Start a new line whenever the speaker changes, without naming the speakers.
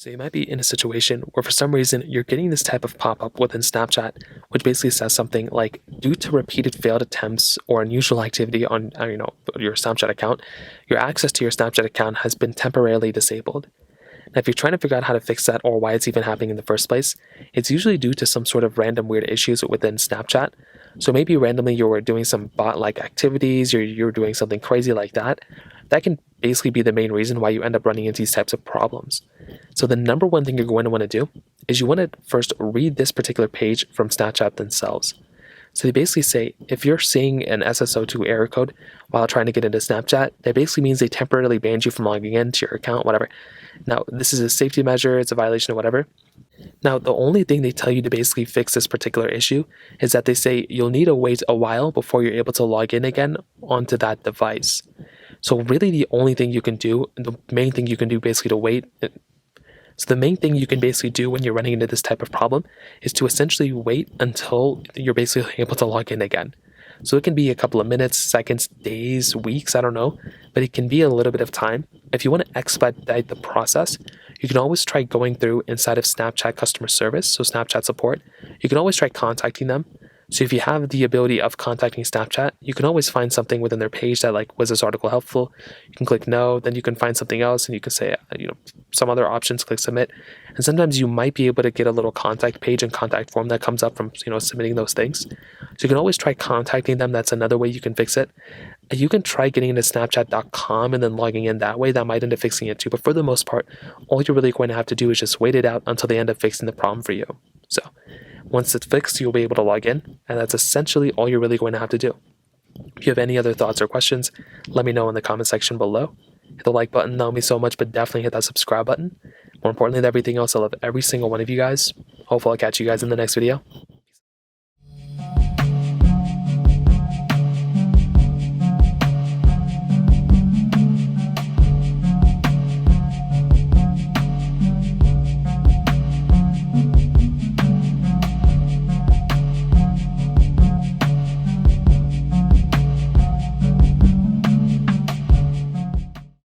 So you might be in a situation where for some reason you're getting this type of pop-up within Snapchat, which basically says something like, due to repeated failed attempts or unusual activity on your Snapchat account, your access to your Snapchat account has been temporarily disabled. Now, if you're trying to figure out how to fix that or why it's even happening in the first place, it's usually due to some sort of random weird issues within Snapchat. So maybe randomly you were doing some bot-like activities or you're doing something crazy like that. That can basically be the main reason why you end up running into these types of problems. So the number one thing you're going to want to do is you want to first read this particular page from Snapchat themselves. So they basically say, if you're seeing an SSO2 error code while trying to get into Snapchat, that basically means they temporarily banned you from logging into your account, whatever. Now, this is a safety measure, it's a violation of whatever. Now, the only thing they tell you to basically fix this particular issue is that they say you'll need to wait a while before you're able to log in again onto that device. So really the only thing you can do, the main thing you can do basically to wait, so the main thing you can basically do when you're running into this type of problem is to essentially wait until you're basically able to log in again. So it can be a couple of minutes, seconds, days, weeks, I don't know, but it can be a little bit of time. If you want to expedite the process, you can always try going through inside of Snapchat customer service, so Snapchat support. You can always try contacting them. So if you have the ability of contacting Snapchat, you can always find something within their page that like, was this article helpful? You can click no, then you can find something else and you can say, some other options, click submit. And sometimes you might be able to get a little contact page and contact form that comes up from, submitting those things. So you can always try contacting them. That's another way you can fix it. You can try getting into snapchat.com and then logging in that way. That might end up fixing it too. But for the most part, all you're really going to have to do is just wait it out until they end up fixing the problem for you. So once it's fixed, you'll be able to log in, and that's essentially all you're really going to have to do. If you have any other thoughts or questions, let me know in the comment section below. Hit the like button, that would mean so much, but definitely hit that subscribe button. More importantly than everything else, I love every single one of you guys. Hopefully I'll catch you guys in the next video.